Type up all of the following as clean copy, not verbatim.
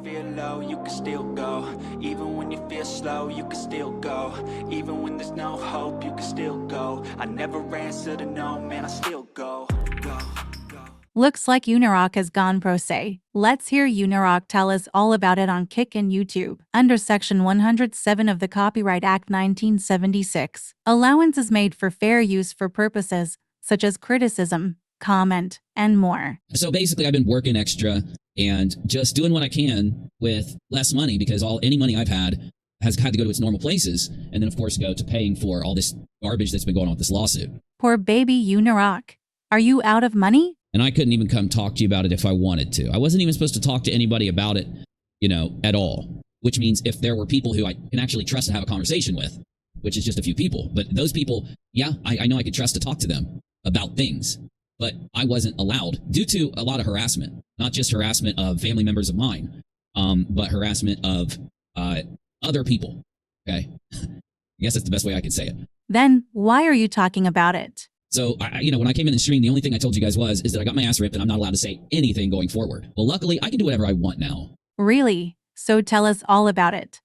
feel low, you can still go. Even when you feel slow, you can still go. Even when there's no hope, you can still go. I never answer to no, man, I still go. Looks like UniRock has gone pro se. Let's hear UniRock tell us all about it on Kick and YouTube. Under Section 107 of the Copyright Act 1976, allowance is made for fair use for purposes such as criticism, comment, and more. So basically, I've been working extra and just doing what I can with less money, because any money I've had has had to go to its normal places, and then of course go to paying for all this garbage that's been going on with this lawsuit. Poor baby UniRock. Are you out of money? And I couldn't even come talk to you about it if I wanted to. I wasn't even supposed to talk to anybody about it, at all. Which means if there were people who I can actually trust to have a conversation with, which is just a few people, but those people, yeah, I know I could trust to talk to them about things. But I wasn't allowed due to a lot of harassment, not just harassment of family members of mine, but harassment of other people. Okay. I guess that's the best way I could say it. Then why are you talking about it? So, when I came in the stream, the only thing I told you guys is that I got my ass ripped and I'm not allowed to say anything going forward. Well, luckily, I can do whatever I want now. Really? So tell us all about it.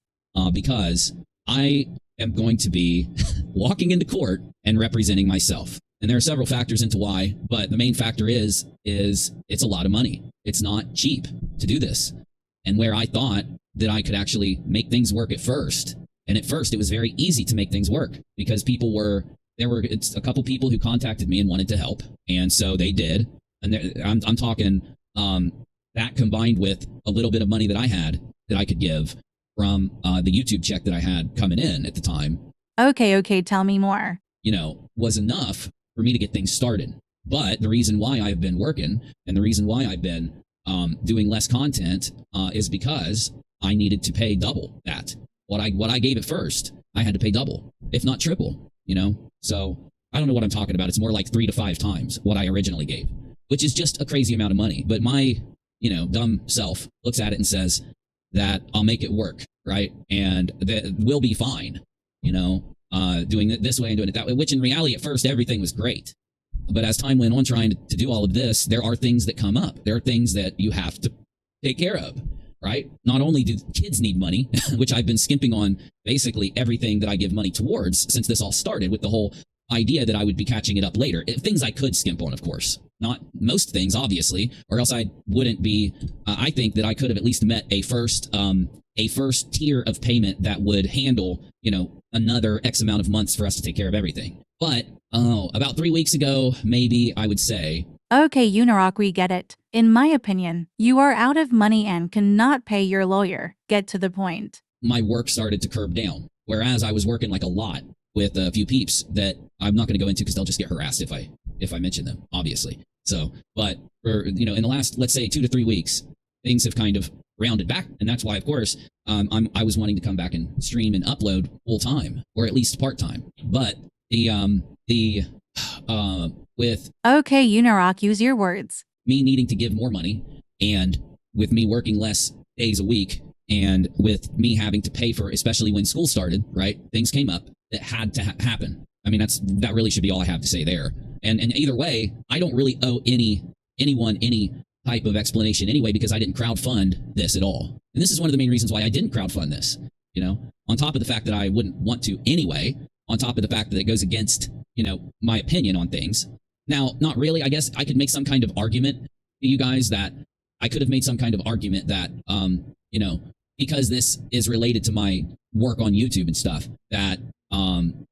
Because I am going to be walking into court and representing myself. And there are several factors into why, but the main factor is it's a lot of money. It's not cheap to do this. And where I thought that I could actually make things work at first, and at first it was very easy to make things work because it's a couple people who contacted me and wanted to help, and so they did. And I'm talking that combined with a little bit of money that I had that I could give from the YouTube check that I had coming in at the time. Okay, tell me more. Was enough for me to get things started. But the reason why I've been working and the reason why I've been doing less content is because I needed to pay double that. What I gave at first, I had to pay double, if not triple. So I don't know what I'm talking about. It's more like 3 to 5 times what I originally gave, which is just a crazy amount of money. But my, dumb self looks at it and says that I'll make it work, right? And that we'll be fine, doing it this way and doing it that way, which in reality, at first, everything was great. But as time went on trying to do all of this, there are things that come up. There are things that you have to take care of. Right? Not only do kids need money, which I've been skimping on basically everything that I give money towards since this all started with the whole idea that I would be catching it up later. Things I could skimp on, of course. Not most things, obviously, or else I wouldn't be. I think that I could have at least met a first tier of payment that would handle, another X amount of months for us to take care of everything. But about 3 weeks ago, maybe I would say. Okay, UniRock, we get it. In my opinion, you are out of money and cannot pay your lawyer. Get to the point. My work started to curb down, whereas I was working like a lot with a few peeps that I'm not going to go into because they'll just get harassed if I mention them, obviously. So, but for, in the last, let's say 2 to 3 weeks, things have kind of rounded back. And that's why, of course, I was wanting to come back and stream and upload full time or at least part time. But with okay, UniRock, use your words. Me needing to give more money, and with me working less days a week, and with me having to pay for, especially when school started, right? Things came up that had to happen. I mean, that really should be all I have to say there. And either way, I don't really owe anyone any type of explanation anyway, because I didn't crowdfund this at all. And this is one of the main reasons why I didn't crowdfund this. On top of the fact that I wouldn't want to anyway, on top of the fact that it goes against, my opinion on things. Now, not really. I guess I could make some kind of argument to you guys that I could have made some kind of argument that, because this is related to my work on YouTube and stuff, that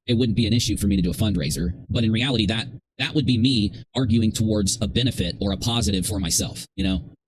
it wouldn't be an issue for me to do a fundraiser. But in reality, that would be me arguing towards a benefit or a positive for myself,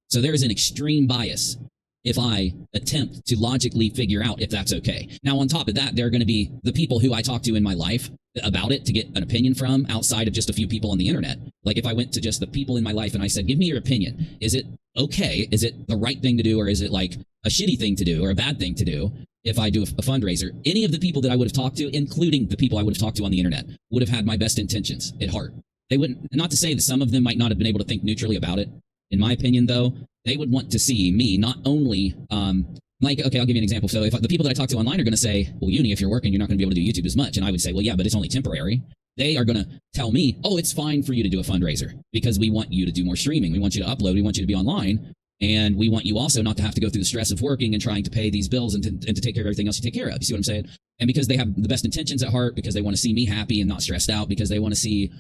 So there is an extreme bias if I attempt to logically figure out if that's okay. Now, on top of that, there are going to be the people who I talk to in my life about it to get an opinion from outside of just a few people on the internet. Like if I went to just the people in my life and I said, give me your opinion. Is it okay? Is it the right thing to do? Or is it like a shitty thing to do or a bad thing to do if I do a fundraiser? Any of the people that I would have talked to, including the people I would have talked to on the internet, would have had my best intentions at heart. They wouldn't, not to say that some of them might not have been able to think neutrally about it. In my opinion, though, they would want to see me not only, okay, I'll give you an example. So if the people that I talk to online are going to say, well, Uni, if you're working, you're not going to be able to do YouTube as much. And I would say, well, yeah, but it's only temporary. They are going to tell me, oh, it's fine for you to do a fundraiser because we want you to do more streaming. We want you to upload. We want you to be online. And we want you also not to have to go through the stress of working and trying to pay these bills and to take care of everything else you take care of. You see what I'm saying? And because they have the best intentions at heart, because they want to see me happy and not stressed out, because they want to see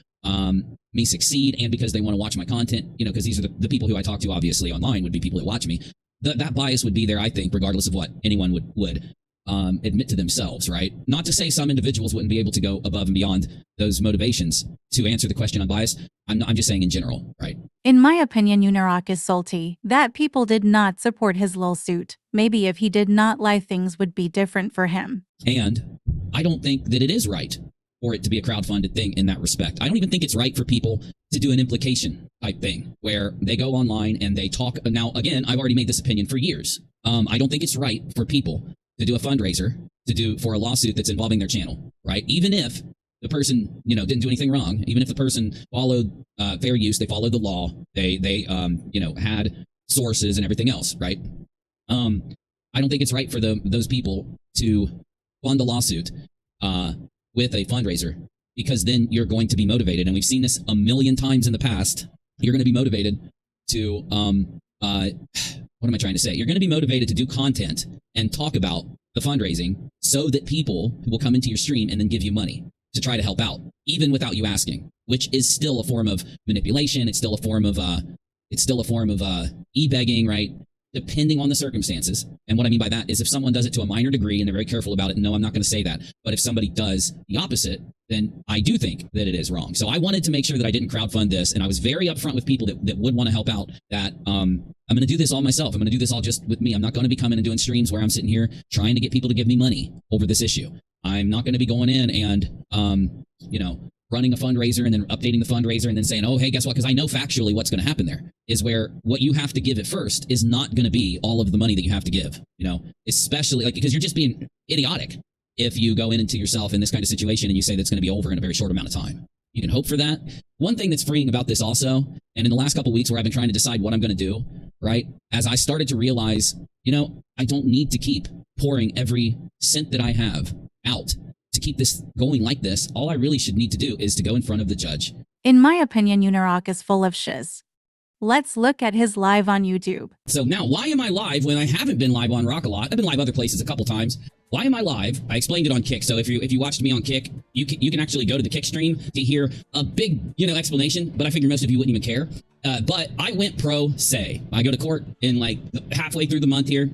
me succeed, and because they want to watch my content, you know, because these are the people who I talk to obviously online would be people that watch me. That bias would be there, I think, regardless of what anyone would admit to themselves, right? Not to say some individuals wouldn't be able to go above and beyond those motivations to answer the question on bias. I'm just saying in general, right? In my opinion, UniRock is salty that people did not support his LOLSUIT. Maybe if he did not lie, things would be different for him. And I don't think that it is right for it to be a crowdfunded thing in that respect. I don't even think it's right for people to do an implication type thing where they go online and they talk. Now, again, I've already made this opinion for years. I don't think it's right for people to do a fundraiser for a lawsuit that's involving their channel, right? Even if the person, you know, didn't do anything wrong, even if the person followed fair use, they followed the law, they you know, had sources and everything else, right? I don't think it's right for those people to fund a lawsuit with a fundraiser, because then you're going to be motivated, and we've seen this a million times in the past. You're going to be motivated to what am I trying to say? You're going to be motivated to do content and talk about the fundraising so that people will come into your stream and then give you money to try to help out, even without you asking, which is still a form of manipulation. It's still a form of e-begging, right? Depending on the circumstances. And what I mean by that is if someone does it to a minor degree and they're very careful about it, no, I'm not going to say that. But if somebody does the opposite, then I do think that it is wrong. So I wanted to make sure that I didn't crowdfund this. And I was very upfront with people that would want to help out, that I'm going to do this all myself. I'm going to do this all just with me. I'm not going to be coming and doing streams where I'm sitting here trying to get people to give me money over this issue. I'm not going to be going in and, you know, running a fundraiser and then updating the fundraiser and then saying, oh, hey, guess what? Because I know factually what's going to happen there is where what you have to give at first is not going to be all of the money that you have to give, you know, especially like, because you're just being idiotic if you go into yourself in this kind of situation and you say that's going to be over in a very short amount of time. You can hope for that. One thing that's freeing about this also, and in the last couple of weeks where I've been trying to decide what I'm going to do, right, as I started to realize, you know, I don't need to keep pouring every cent that I have out to keep this going like this. All I really should need to do is to go in front of the judge. In my opinion, UniRock is full of shiz. Let's look at his live on YouTube. So now, why am I live when I haven't been live on RockALot? I've been live other places a couple times. Why am I live? I explained it on Kick. So if you watched me on Kick, you can actually go to the Kick stream to hear a big, you know, explanation, but I figure most of you wouldn't even care. But I went pro se. I go to court in like halfway through the month here.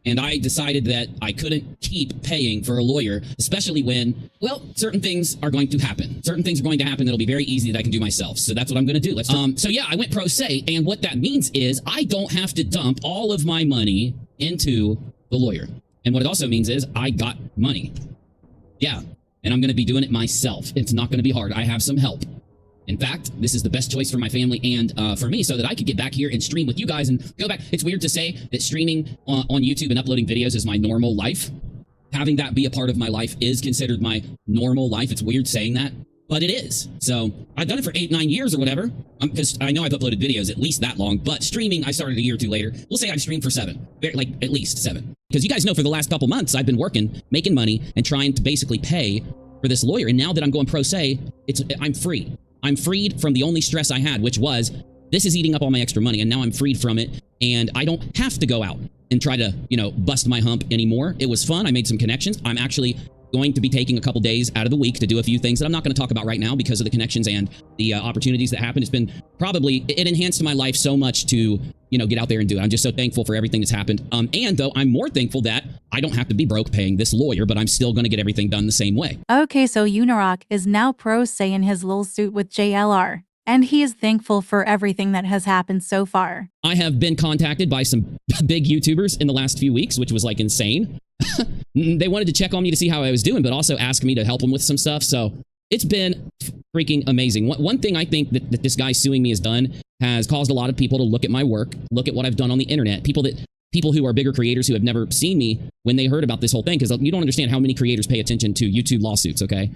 And I decided that I couldn't keep paying for a lawyer, especially when, well, certain things are going to happen. Certain things are going to happen that'll be very easy that I can do myself. So that's what I'm going to do. So yeah, I went pro se. And what that means is I don't have to dump all of my money into the lawyer. And what it also means is I got money. Yeah. And I'm going to be doing it myself. It's not going to be hard. I have some help. In fact, this is the best choice for my family and for me so that I could get back here and stream with you guys and go back. It's weird to say that streaming on YouTube and uploading videos is my normal life. Having that be a part of my life is considered my normal life. It's weird saying that, but it is. So I've done it for 8-9 years or whatever, because I know I've uploaded videos at least that long, but streaming, I started a year or two later. We'll say I've streamed for 7, like at least 7. Because you guys know for the last couple months, I've been working, making money, and trying to basically pay for this lawyer. And now that I'm going pro se, I'm free. I'm freed from the only stress I had, which was this is eating up all my extra money. And now I'm freed from it. And I don't have to go out and try to, you know, bust my hump anymore. It was fun. I made some connections. I'm actually going to be taking a couple days out of the week to do a few things that I'm not going to talk about right now because of the connections and the opportunities that happened. It's been probably, it enhanced my life so much to, you know, get out there and do it. I'm just so thankful for everything that's happened. And though I'm more thankful that I don't have to be broke paying this lawyer, but I'm still going to get everything done the same way. Okay, so UniRock is now pro se in his LOLSUIT with JLR, and he is thankful for everything that has happened so far. I have been contacted by some big YouTubers in the last few weeks, which was like insane. They wanted to check on me to see how I was doing, but also ask me to help them with some stuff. So it's been freaking amazing. One thing I think that this guy suing me has done has caused a lot of people to look at my work, look at what I've done on the internet. People who are bigger creators who have never seen me when they heard about this whole thing, because you don't understand how many creators pay attention to YouTube lawsuits, okay?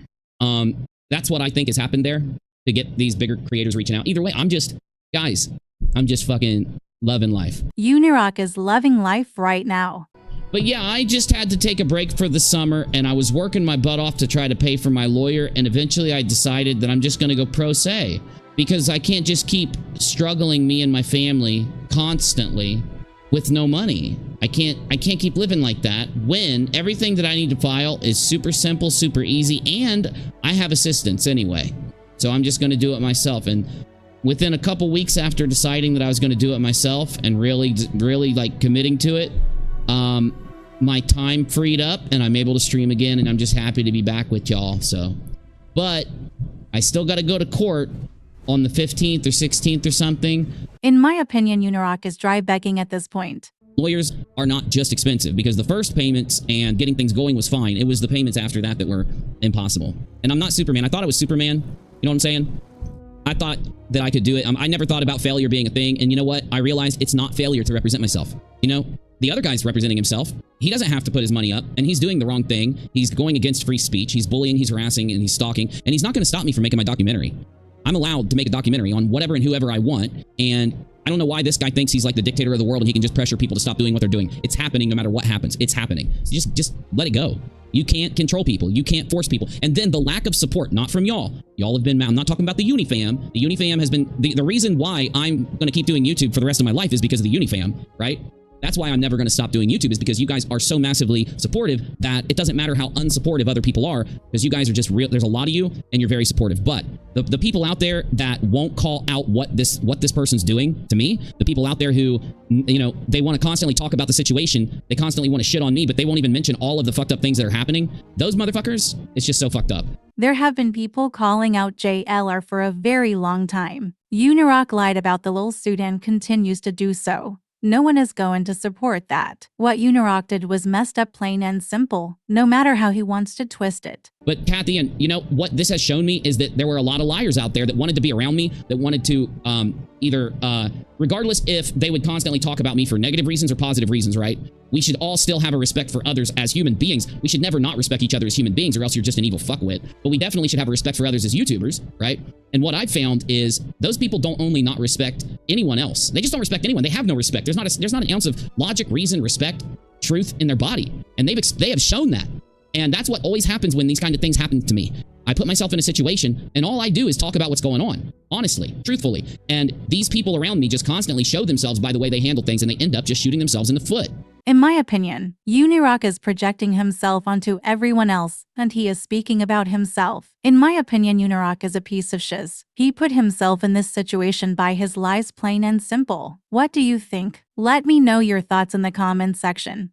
That's what I think has happened there to get these bigger creators reaching out. Either way, I'm just fucking loving life. UniRock is loving life right now. But yeah, I just had to take a break for the summer, and I was working my butt off to try to pay for my lawyer, and eventually I decided that I'm just going to go pro se. because I can't just keep struggling, me and my family, constantly with no money. I can't keep living like that when everything that I need to file is super simple, super easy, and I have assistance anyway. So I'm just going to do it myself. And within a couple weeks after deciding that I was going to do it myself and really like committing to it, my time freed up and I'm able to stream again, and I'm just happy to be back with y'all. So, but I still got to go to court on the 15th or 16th or something. In my opinion, UniRock is dry begging at this point. Lawyers are not just expensive, because the first payments and getting things going was fine. It was the payments after that that were impossible. And I'm not Superman. I thought I was Superman. You know what I'm saying? I thought that I could do it. I never thought about failure being a thing. And you know what? I realized it's not failure to represent myself. You know, the other guy's representing himself. He doesn't have to put his money up, and he's doing the wrong thing. He's going against free speech. He's bullying, he's harassing, and he's stalking. And he's not going to stop me from making my documentary. I'm allowed to make a documentary on whatever and whoever I want. And I don't know why this guy thinks he's like the dictator of the world and he can just pressure people to stop doing what they're doing. It's happening no matter what happens. It's happening. So just let it go. You can't control people. You can't force people. And then the lack of support, not from y'all. Y'all have been mad. I'm not talking about the UniFam. The UniFam has been the reason why I'm going to keep doing YouTube for the rest of my life is because of the UniFam, right? That's why I'm never going to stop doing YouTube, is because you guys are so massively supportive that it doesn't matter how unsupportive other people are, because you guys are just real. There's a lot of you and you're very supportive. But the people out there that won't call out what this person's doing to me, the people out there who, you know, they want to constantly talk about the situation. They constantly want to shit on me, but they won't even mention all of the fucked up things that are happening. Those motherfuckers, it's just so fucked up. There have been people calling out JLR for a very long time. UniRock lied about the LOLSUIT and continues to do so. No one is going to support that. What UniRock did was messed up, plain and simple, no matter how he wants to twist it. But Kathy, and you know what this has shown me is that there were a lot of liars out there that wanted to be around me, that wanted to either, regardless if they would constantly talk about me for negative reasons or positive reasons, right? We should all still have a respect for others as human beings. We should never not respect each other as human beings, or else you're just an evil fuckwit. But we definitely should have a respect for others as YouTubers, right? And what I've found is those people don't only not respect anyone else. They just don't respect anyone. They have no respect. There's not an ounce of logic, reason, respect, truth in their body. And they have shown that. And that's what always happens when these kind of things happen to me. I put myself in a situation and all I do is talk about what's going on, honestly, truthfully. And these people around me just constantly show themselves by the way they handle things, and they end up just shooting themselves in the foot. In my opinion, UniRock is projecting himself onto everyone else, and he is speaking about himself. In my opinion, UniRock is a piece of shiz. He put himself in this situation by his lies, plain and simple. What do you think? Let me know your thoughts in the comments section.